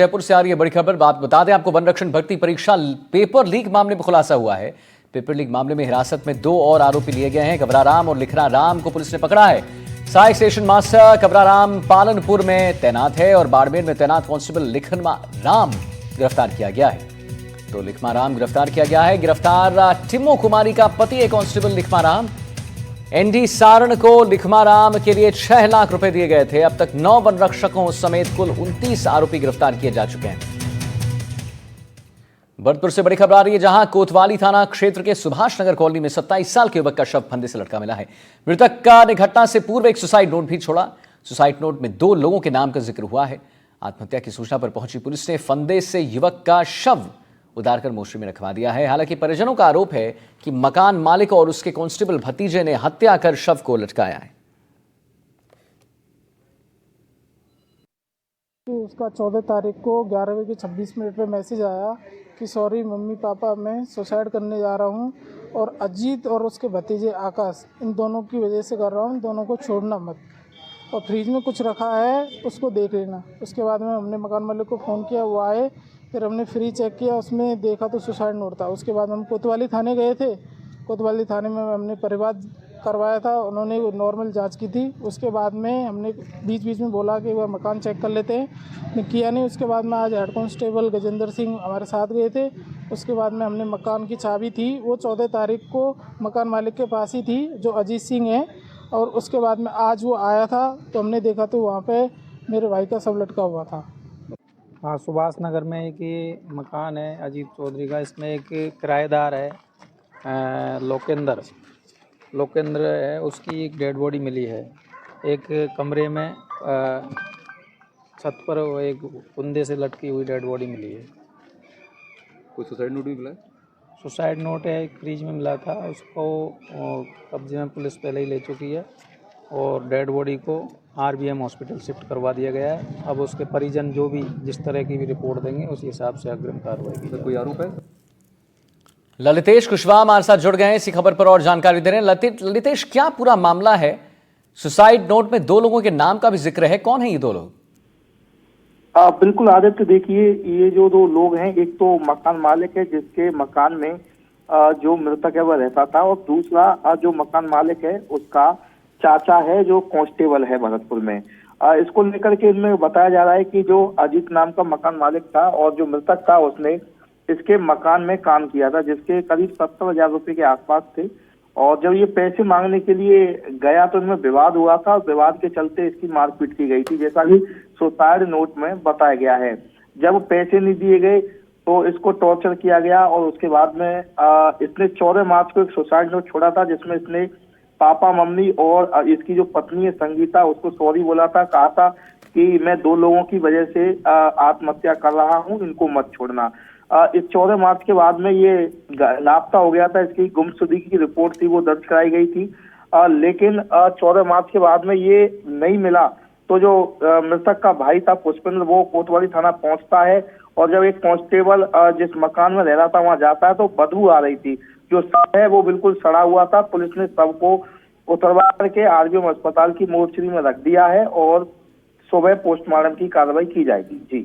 जयपुर से आ रही है बड़ी खबर। बात बता दें आपको, वन रक्षण भर्ती परीक्षा पेपर लीक मामले में खुलासा हुआ है। पेपर लीक मामले में हिरासत में 2 और आरोपी लिए गए हैं। कबराराम और लिखराराम को पुलिस ने पकड़ा है। सहायक स्टेशन मास्टर कबराराम पालनपुर में तैनात है और बाड़मेर में तैनात कांस्टेबल लिखमाराम गिरफ्तार किया गया है। तो लिखमाराम गिरफ्तार किया गया है। गिरफ्तार टिम्मो कुमारी का पति है कांस्टेबल लिखमाराम। एनडी सारण को लिखमाराम के लिए 6 लाख रुपए दिए गए थे। अब तक 9 वन रक्षकों समेत कुल 29 आरोपी गिरफ्तार किए जा चुके हैं। भरतपुर से बड़ी खबर आ रही है, जहां कोतवाली थाना क्षेत्र के सुभाष नगर कॉलोनी में 27 साल के युवक का शव फंदे से लटका मिला है। मृतक ने घटना से पूर्व एक सुसाइड नोट भी छोड़ा। सुसाइड नोट में 2 लोगों के नाम का जिक्र हुआ है। आत्महत्या की सूचना पर पहुंची पुलिस ने फंदे से युवक का शव उतारकर मोर्चे में रखवा दिया है। हालांकि परिजनों का आरोप है कि मकान मालिक और उसके कांस्टेबल भतीजे ने हत्या कर शव को लटकाया है। उसका 14 तारीख को 11:26 पे मैसेज आया कि सॉरी मम्मी पापा, मैं सुसाइड करने जा रहा हूं और अजीत और उसके भतीजे आकाश, इन दोनों की वजह से कर रहा हूं, दोनों को छोड़ना मत, और फ्रिज में कुछ रखा है उसको देख लेना। उसके बाद में हमने मकान मालिक को फ़ोन किया, वो आए, फिर हमने फ्रिज चेक किया, उसमें देखा तो सुसाइड नोट था। उसके बाद हम कोतवाली थाने गए थे। कोतवाली थाने में हमने परिवाद करवाया था, उन्होंने नॉर्मल जांच की थी। उसके बाद में हमने बीच बीच में बोला कि वह मकान चेक कर लेते हैं, किया नहीं। उसके बाद में आज हेड कांस्टेबल गजेंद्र सिंह हमारे साथ गए थे। उसके बाद में हमने मकान की चाबी थी, वो 14 तारीख को मकान मालिक के पास ही थी, जो अजीत सिंह है। और उसके बाद में आज वो आया था तो हमने देखा तो वहाँ पे मेरे भाई का शव लटका हुआ था। हाँ, सुभाष नगर में एक ये मकान है अजीत चौधरी का। इसमें एक किराएदार है लोकेंद्र है, उसकी एक डेड बॉडी मिली है। एक कमरे में छत पर वो एक कुंदे से लटकी हुई डेड बॉडी मिली है। कोई सुसाइड नोट भी मिला है? सुसाइड नोट है, एक फ्रिज में मिला था, उसको कब्जे में पुलिस पहले ही ले चुकी है और डेड बॉडी को आरबीएम हॉस्पिटल शिफ्ट करवा दिया गया है। अब उसके परिजन जो भी जिस तरह की भी रिपोर्ट देंगे उसी हिसाब से अग्रिम कार्रवाई की। कोई आरोप है? ललितेश कुशवाहा हमारे साथ जुड़ गए हैं इसी खबर पर और जानकारी दे रहे हैं। ललितेश, क्या पूरा मामला है? सुसाइड नोट में 2 लोगों के नाम का भी जिक्र है, कौन है ये 2 लोग? बिल्कुल आदित्य, देखिए ये जो 2 लोग हैं, एक तो मकान मालिक है जिसके मकान में जो मृतक है वह रहता था, और दूसरा जो मकान मालिक है उसका चाचा है जो कांस्टेबल है भरतपुर में। इसको लेकर के इनमें बताया जा रहा है कि जो अजीत नाम का मकान मालिक था और जो मृतक था उसने इसके मकान में काम किया था, जिसके करीब 70,000 रुपए के आसपास थे। और जब ये पैसे मांगने के लिए गया तो इनमें विवाद हुआ था, विवाद के चलते इसकी मारपीट की गई थी, जैसा कि सुसाइड नोट में बताया गया है। जब पैसे नहीं दिए गए तो इसको टॉर्चर किया गया और उसके बाद में इसने 14 मार्च को एक सुसाइड नोट छोड़ा था, जिसमें इसने पापा मम्मी और इसकी जो पत्नी है संगीता, उसको सॉरी बोला था, कहा था कि मैं 2 लोगों की वजह से आत्महत्या कर रहा हूं, इनको मत छोड़ना। इस 14 मार्च के बाद में ये लापता हो गया था, इसकी गुमशुदगी की रिपोर्ट थी वो दर्ज कराई गई थी। लेकिन 14 मार्च के बाद में ये नहीं मिला तो जो मृतक का भाई था पुष्पेंद्र, वो कोतवाली थाना पहुंचता है और जब एक कांस्टेबल जिस मकान में रह रहा था वहां जाता है तो बदबू आ रही थी। जो शव है वो बिल्कुल सड़ा हुआ था। पुलिस ने शव को उतरवा करके आरबीएम अस्पताल की मोर्चरी में रख दिया है और सुबह पोस्टमार्टम की कार्रवाई की जाएगी। जी।